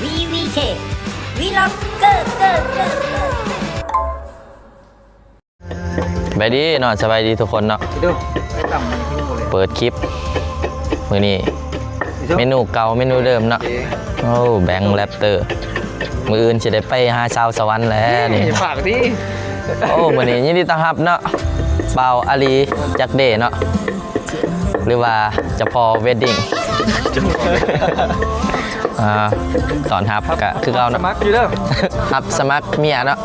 VVK วีล็อกเกอร์ไปดีเนาะสบายดีทุกคนเนาะเปิดคลิปมื้อนี้เมนูเก่าเมนูเดิมเนาะโอ้แบงค์แรปเตอร์มื้ออื่นสิได้ไปหาชาวสวรรค์แล้วนี่ฝากที่โอ้มื้อนี้ยินดีต้อนรับเนาะบ่าวอาลีจักเดเนาะหรือว่าจะพอเวดดิ้งตอนฮับก็คือเราเนาะสมัครอยู่เด้อฮับสมัครเมียเนาะ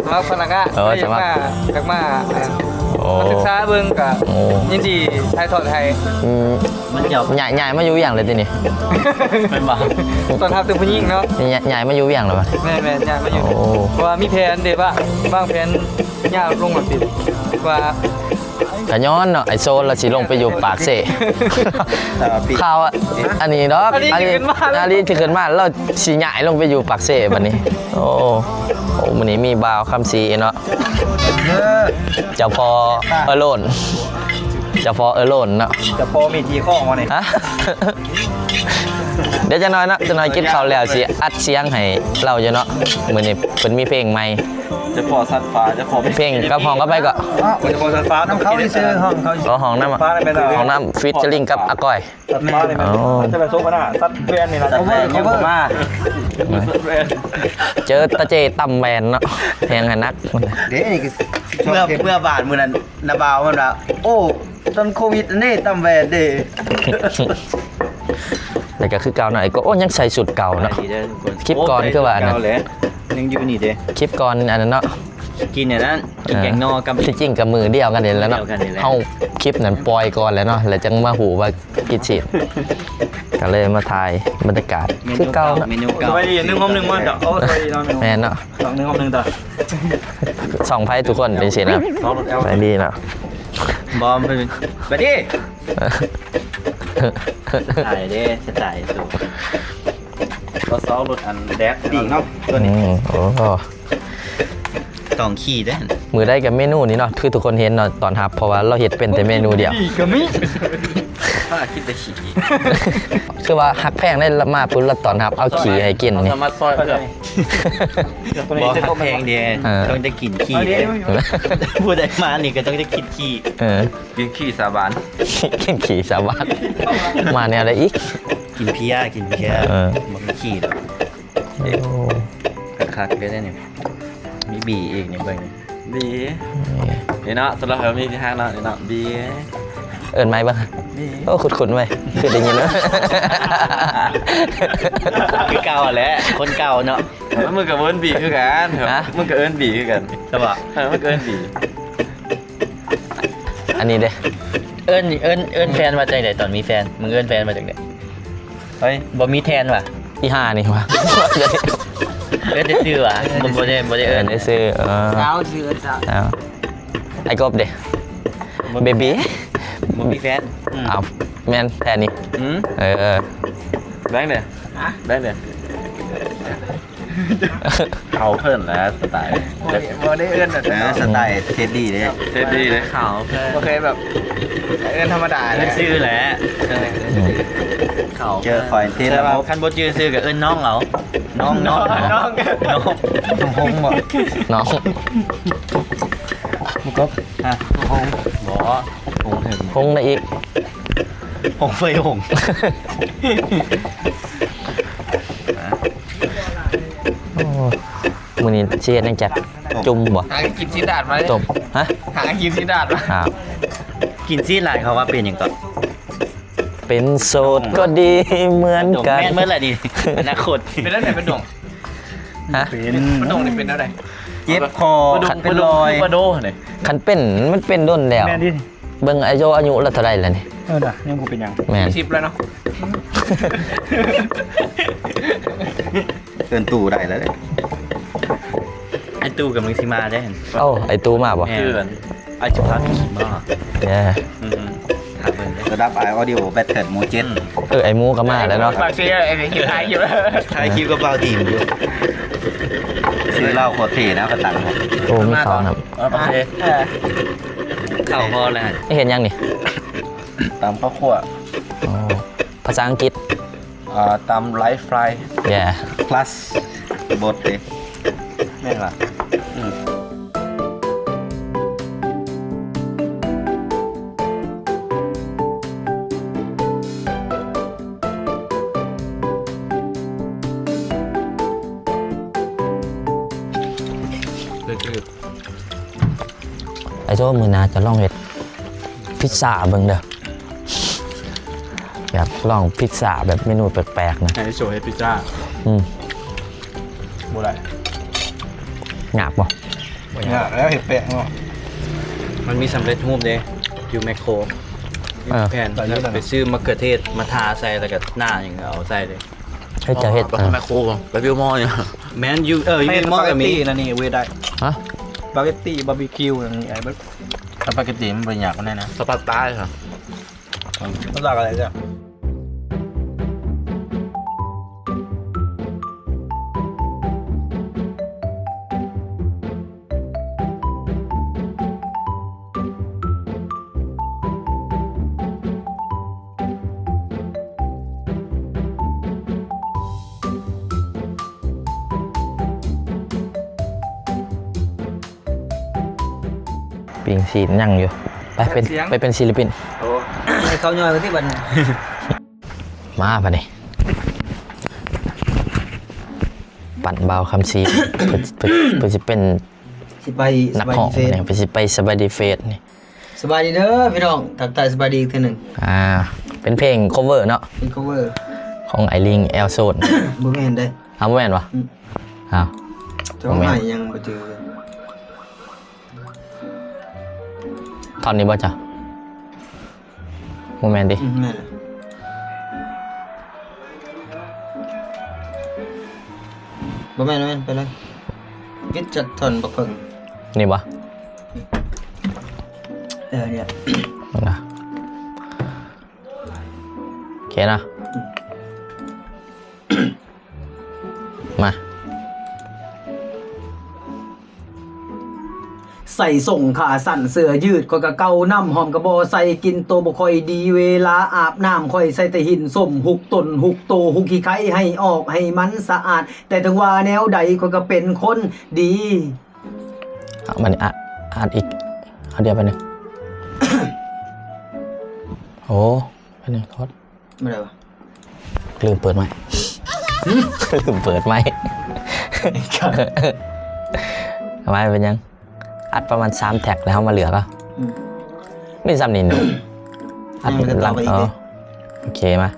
สมัครพนักงานสมัครมาศึกษาเบิ่งกับยินดีไทยทอดไทยมันใหญ่มาอยู่อย่างเลยทีนี้เป็นบ้าตอนทับตึงผู้หญิงเนาะใหญ่มาอยู่อย่างเลยป่ะแม่ใหญ่มาอยู่เพราะว่ามีแผนเดี๋ยวว่าบางแผนยากลงมาติดว่าขย้อนเนาะไอโซนเราสิลงไปอยู่ปากเสข่าวอันนี้เนาะอันนี้ที่เกิดมาเราสิใหญ่ลงไปอยู่ปากเสบัดนี้โอ้วันนี้มีบ่าวคำซีเนาะเจ้าพอเอโลนเจ้าพอเอโลนเนาะจะพอมีทีข้องวะเนี่ยเดี๋ยวจะน้อยเนาะจะน้อยกินข้าวแล้วสิอัดเสียงให้เราจะเนาะมื้อนี้เพิ่นมีเพลงใหม่จะพอสัตว์ฟ้าจะพอเพลงกับห้องก็ไปก็จะพอสัตว์ฟ้าน้ำเขาที่ซื้อห้องเขาห้องน้ำห้องน้ำฟิชเจอริงกับอาก้อยสัตว์ฟ้าเลยมั้ยจะไปโซกันอ่ะสัตว์แวนนี่นะสัตว์แวนเยอะมากเจอตาเจต่ำแวนเนาะแพงหันนักเด้นี่เมื่อบาทมื้อนั้นนาบาวมันว่าโอ้ตอนโควิดนี่ต่ำแวนเด้แต่ก็คือเก่าหน่อยก็โอ้ยังใส่สุดเก่าเนาะคลิปก่อนคือว่านะยังอยู่นี่เด้คลิปก่อนอันนั้นเนาะกินเนี่ยนั้นกินแกงนอกับที่จริงกับมือเดียวกันเองแล้วเนาะเฮาคลิปนั้นปล่อยก่อนแล้วเนาะแล้วจังมาหูว่ากินฉีดก็เลยมาถ่ายบรรยากาศคือเก่าเนาะเมนูเก่าไปดี1 ห้อง 1 วันต่อโอ้ไปดีนอนแม่นเนาะ1 ห้อง 1ต่อ2ไพ่ทุกคนเป็นสินะไปดีเนาะบอมไปดิถ่ายดิจะถ่ายสูก็ซ้อมรถอันแดดดีเนาะตัวนี้โอ้ต้องขี่ได้มือได้กับเมนูนี้เนาะคือทุกคนเห็นเนาะตอนฮับเพราะว่าเราเห็ดเป็นแต่เมนูเดียวก็มีคิดแต่ขี่คือว่าฮักแพงได้มาปุ๊บแล้วตอนฮับเอาขี่ให้กินนี่สามารถซอยเพื่อบอกฮักแพงเดียวต้องจะกินขี่พูดได้มานี่ก็ต้องจะกินขี่กินขี่สาบานกินขี่สาบานมาแนวอะไรอีกกินเพี้ยมันขี่หรอคักๆได้เนี่ยมีบีอีกเนี่ยไปบีนี่เนาะสำหรับเรามีที่ห้างเนาะนี่เนาะบีเอิญไหมบ้างโอ้ขุดๆไว้คือได้ยินนะคือเก่าแหละคนเก่าเนาะมึงกับเอิญบีคือกันมึงกับเอิญบีคือกันใช่ป่ะมึงกับเอิญบีอันนี้เด้เอิญแฟนมาจากไหนตอนมีแฟนมึงเอิญแฟนมาจากไหนเฮ้ยบ่มีแทนว่ะอีห่านี่ว่ะได้ซื้อว่ะบ่ได้เอิญได้ซื้อเจ้าซื้อเจ้าไอ้กบเด้เบบี้บ่มีแฟนเอาแม่นแทนนี่แบงค์เนี่ยแบงค์เนี่ยเขาเพิ่นแล้วสไตล์บ่ได้เอิ้นนะสไตล์เท็ดดี้เลยเขาโอเคแบบเอิ้นธรรมดาเลยชื่อแหละเขาเจอคอยเทสแล้วคันบ่ชื่อซื้อกับเอิ้นน้องเหรอน้องหงบ่น้องมุกบหงบ่หงได้อีกหงไฟหงมื้อนี้สิเฮ็ดจังจักจุ่มบ่หากินซีดาดมาต้มฮะหากินซีดาดมากินซีดหลายเขาว่าเป็นหยังก่อนเป็นโสดก็ดีเหมือนกันแม่นเมื่อไหร่ดิอนาคตเป็นแล้วไหนเป็นดงฮะเป็นดงนี่เป็นอะไรเจ็บคอเป็นรอยปลาโดนี่คันเป็นมันเป็นด้นแล้วเบิ่งอายุแล้วเท่าใดแล้วนี่น่ะยังบ่เป็นหยังแม่น10แล้วเนาะเกินตู้ได้แล้วไอ้ตู้กำลังสิมาได้เอ้าไอ้ตู้มาบ่ไอ้จะพาขี่มาระดับไอออดิโอแบตเตอรี่โมเจนไอ้มูก็มาแล้วเนาะบางทีไอ้คิวท้ายคิวท้ายคิวก็เบาทีมอยู่ซื้อเหล้าโคตรเท่นะกระตังโอ้มีเขาครับโอเคเข่าพอเลยเห็นยังนี่ตามข้าวคั่วภาษาอังกฤษ ตำไลฟ์ฟราย yeah plus บดเลยแม่นล่ะไอ้โจ้มือหนาจะลองเห็ดพิซซ่าเบิ่งเด้ออยากลองพิซซ่าแบบเมนูแปลกๆนะ ไอ้โชว์ให้พิซซ่า บ่ได้ หยาบบ่ เนี่ยแล้วเห็ดแปะเนาะ มันมีสำเร็จรูปเด้อยู่แมคโครแผ่นแล้วไปซื้อมะเขือเทศมาทาใส่แล้วก็หน้าอย่างเงี้ยเอาใส่เลย เฮ้ยจะเห็ด แมคโครไปวิวมอเนี่ยแมนยูยู ให้ วิวม ส อ ปาเก กับ ต มี ตี้นะนี่เวได้ ฮะ สปาเกตตี้บาร์บีคิวนั่นนี่ไอ้เบิร์ดสปาเกตตี้มันเป็นอย่างนั้นนะ สปาต้าค่ะ มันจากอะไรจ้ะ ปิงซีนยังอยู่ไปเป็นศิลปิน ให้เขาย่อยไปที่บัน มาปะนี่ปั่นเบาคำซีไปจะเป็น สิไป นักห้องเนี่ยไปสบายดีเฟสนี่ สบายดีเด้อพี่น้องทักทายสบายดีอีกทีหนึ่ง เป็นเพลง cover เนาะ เป็น cover ของไอริงแอลโซน บ่แม่นได้ ทำแม่นวะอ้าว เจ้าใหม่ยังบ่เจอ ตอนนี้บ่จ้ะโมเมนต์ดิ แม่นบ่แม่นไปเลยวิทย์จัดทนบักเพิ่ง นี่บ่ เนี่ย นะโอเคนะ มา ใส่ส่งขาสั่นเสื้อยืดคอยกะเกาน้ำหอมกระบอใส่กินโตบ่ค่อยดีเวลาอาบน้ำค่อยใส่แต่หินส้มหุกตนหุกโตหุกขี้ไข่ให้ออกให้มันสะอาด แต่ถึงว่าแนวใดคอยก็เป็นคนดี เอามันอ่านอีกเอาเดียวไปหนึ่ง โอ้ไปหนึ่งโทษ ไม่ได้ปะ ลืมเปิดไหมค์ ลืมเปิดไหมค์ ทำไมเป็นยัง อัดประมาณ3แท็กแล้วมาเหลือก็ไม่ซ้ำนินอัดหลังโอเคมา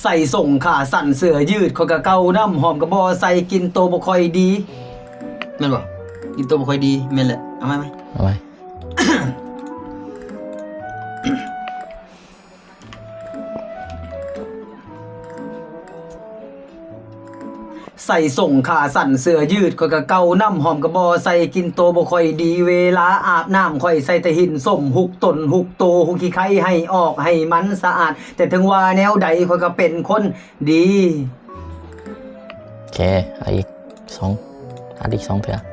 ใส่ส่งขาสั่นเสื้อยืดคอยกะเกาน้ำหอมกระบอใส่กินโตบ่ค่อยดีแม่นบ่กินโตบ่ค่อยดีแม่นแหละเอาไหม เอาไหม ใส่ส่งขาสั่นเสื้อยืดคอยกะเกาน้ำหอมกระบอใส่กินโตบ่ค่อยดีเวลาอาบน้ำค่อยใส่แต่หินส้มหุกตนหุกโตหุกขี้ไข่ให้ออกให้มันสะอาด แต่ถึงว่าแนวใดคอยก็เป็นคนดี โอเคเอาอีกอัดอีก2เถอะ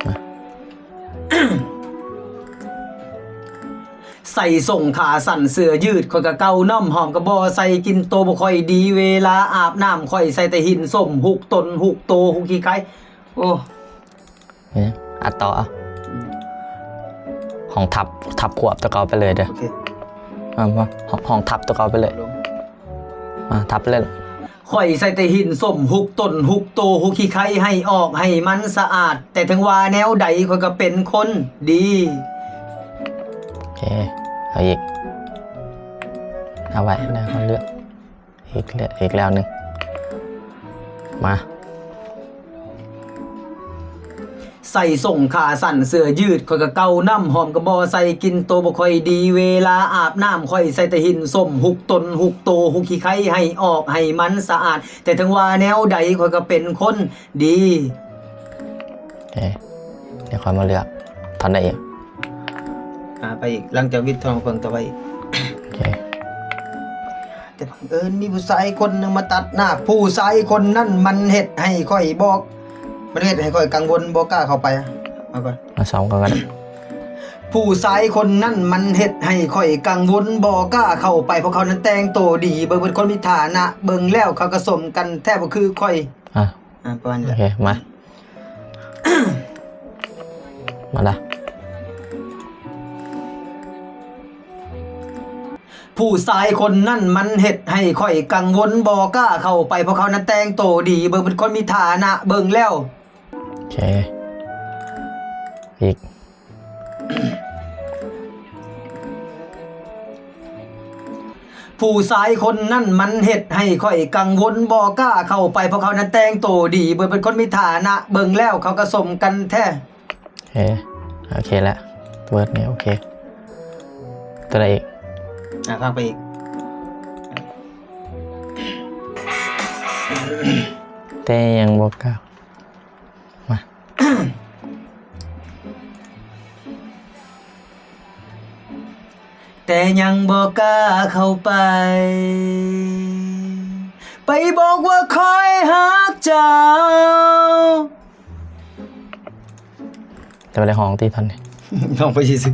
มา ใส่ส่งขาสั่นเสื้อยืดคอยกะเกาน้ำหอมกระบอใส่กินโตบ่ค่อยดีเวลาอาบน้ำค่อยใส่แต่หินส้มหุกตนหุกโตหุกขี้ไข่โอ้ เนี่ยอัดต่อเอาห้องทับขวบตะกอไปเลยเด้อ โอเค มาห้องทับตะกอไปเลยมาทับไปเลย ข่อยใส่แต่หินส้มหุกต้นหุกโตหุกขี้ไข่ให้ออกให้มันสะอาด แต่ถึงว่าแนวใดข่อยก็เป็นคนดี โอเคเอาอีกเอาไว้นะคนเลือกอีกแล้วหนึ่งมา ใส่ส่งขาสั่นเสื้อยืดข่อยก็เกาน้ำหอมกระบอใส่กินโตบ่ค่อยดีเวลาอาบน้ำข่อยใส่แต่หินส้มหุกตนหุกโตหุกขี้ไข่ให้ออกให้มันสะอาด แต่ถึงว่าแนวใดข่อยก็เป็นคนดี โอเคเดี๋ยวค่อยมาเลือกทอนได้อีก ไปอีกหลังจากวิทย์ทองเพิ่งต่อไป โอเค แต่บังเอิญมีผู้ชายคนหนึงมาตัดหน้าผู้ชายคนนั้นมันเฮ็ดให้ข่อยบอกมันเฮ็ดให้ข่อยกังวลบ่กล้าเข้าไปเอาก่อน มาซ้อมกันก็ได้ ผู้ชายคนนั้นมันเฮ็ดให้ข่อยกังวลบ่กล้าเข้าไปเพราะเขานั้นแต่งตัวดีเบิ่งเป็นคนมีฐานะเบิ่งแล้วเขาก็สมกันแทบบ่คือข่อย อ่ะ ประมาณ โอ นี้ เคมา มาละ ผู้ชายคนนั้นมันเฮ็ดให้ข่อยกังวลบ่กล้าเข้าไปเพราะเขานั้นแต่งตัวดีเบิ่งเป็นคนมีฐานะเบิ่งแล้ว โอเคอีก ผู้ชายคนนั้นมันเฮ็ดให้ข่อยกังวลบ่กล้าเข้าไปเพราะเขานั้นแต่งตัวดีเบิ่งเป็นคนมีฐานะเบิ่งแล้วเขาก็สมกันแท้ โอเคแล้วเวิร์ดเนี่ยโอเคตัวอะไรอีก ฟังไปอีก แต่ยังบอกกล้ามา แต่ยังบ่กล้าเข้าไป ไปบอกว่าคอยฮักเจ้า จะไปเลยห้องตีทันนี่ ลองไปสิ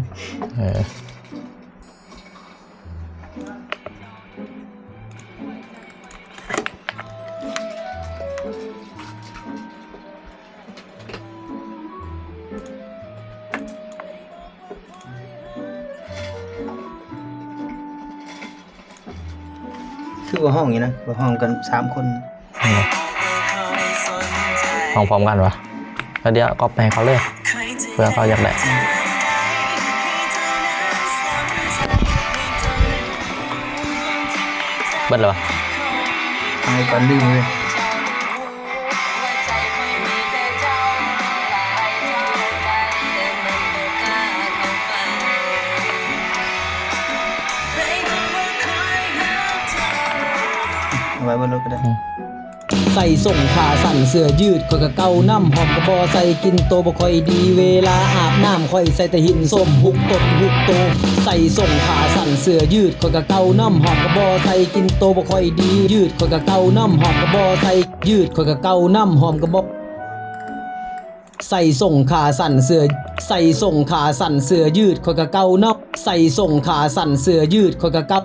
คือว่าห้องอย่างนี้นะว่าห้องกัน3 คน ห้องพร้อมกันวะแล้วเดี๋ยวก็ไปให้เขาเลยเพื่อเขาอยากได้เบิดเหรอ ทางก่อนลืมเลยเอาไว้บนรถก็ได้ ใส่ส่งขาสั่นเสื้อยืดข่อยก็เก่าน้ำหอมกระบอใส่กินโตบ่ค่อยดีเวลาอาบน้ำข่อยใส่แต่หินส้มหุกตดหุกโตใส่ส่งขาสั่นเสื้อยืดข่อยก็เก่าน้ำหอมกระบอใส่กินโตบ่ค่อยดียืดข่อยก็เก่าน้ำหอมกระบอใส่ยืดข่อยก็เก่าน้ำหอมกระบอใส่ส่งขาสั่นเสื้อใส่ส่งขาสั่นเสื้อยืดข่อยก็เก่าน้ำใส่ส่งขาสั่นเสื้อยืดข่อยก็เก่า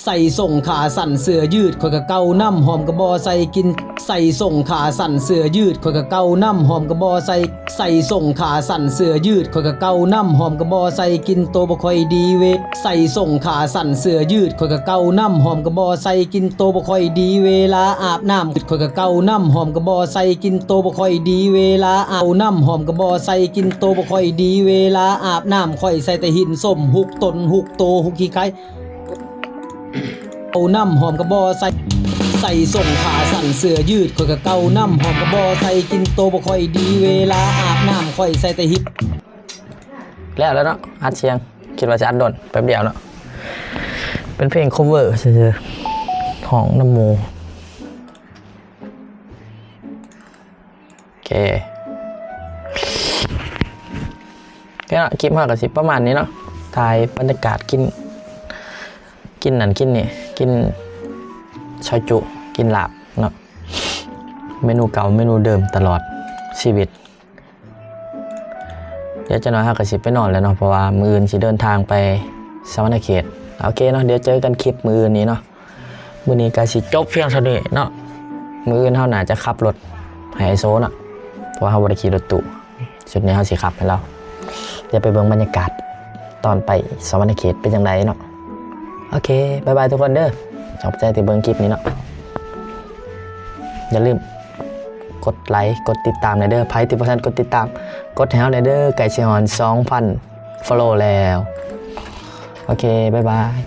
ใส่ส่งขาสั่นเสื้อยืดข่อยก็เก่าน้ำหอมกระบอใส่กินใส่ส่งขาสั่นเสื้อยืดข่อยก็เก่าน้ำหอมกระบอใส่ใส่ส่งขาสั่นเสื้อยืดข่อยก็เก่าน้ำหอมกระบอใส่กินโตบ่ค่อยดีเวใส่ส่งขาสั่นเสื้อยืดข่อยก็เก่าน้ำหอมกระบอใส่กินโตบ่ค่อยดีเวลาอาบน้ำข่อยก็เก่าน้ำหอมกระบอใส่กินโตบ่ค่อยดีเวลาอาบน้ำหอมกระบอใส่กินโตบ่ค่อยดีเวลาอาบน้ำข่อยใส่แต่หินส้มหุกตนหุกโตหุกขี้ไข่เอาน้ำหอมกระบอใส่ส่งขาสั่นเสื้อยืดข่อยก็เก่าน้ำหอมกระบอใส่กินโตบ่ค่อยดีเวลาอาบน้ำข่อยใส่แต่หิน แล้วเนาะอัดเสียงคิดว่าจะอัดโดนแป๊บเดียวเนาะเป็นเพลง cover เฉยๆของน้ำโมโอเคแค่คลิปมากกับสิประมาณนี้เนาะถ่ายบรรยากาศกินนั่นกินนี่กินชาจุกินลาบเนาะเมนูเก่าเมนูเดิมตลอดชีวิตเดี๋ยวจะน้อยกับสิไปนอนแล้วเนาะเพราะว่ามื้ออื่นสิเดินทางไปสวรรณเขตโอเคเนาะเดี๋ยวเจอกันคลิปมื้ออื่นนี้เนาะมื้อนี้ก็สิจบเพียงเท่านี้เนาะมื้ออื่นเฮาน่าจะขับรถให้ไอโซเนาะเพราะว่าเฮาบ่ได้ขี่รถตู้ชุดนี้เฮาสิขับให้เราเดี๋ยวไปเบิ่งบรรยากาศตอนไปสวรรณเขตเป็นจังไดเนาะโอเคบายบายทุกคนเด้อขอบใจที่เบิ่งคลิปนี้เนาะอย่าลืมกดไลค์กดติดตามในเด้อไพ่ที่ท่านกดติดตามกดแถวในเด้อไก่เชียงฮอน 2,000 follow แล้วโอเคบายบาย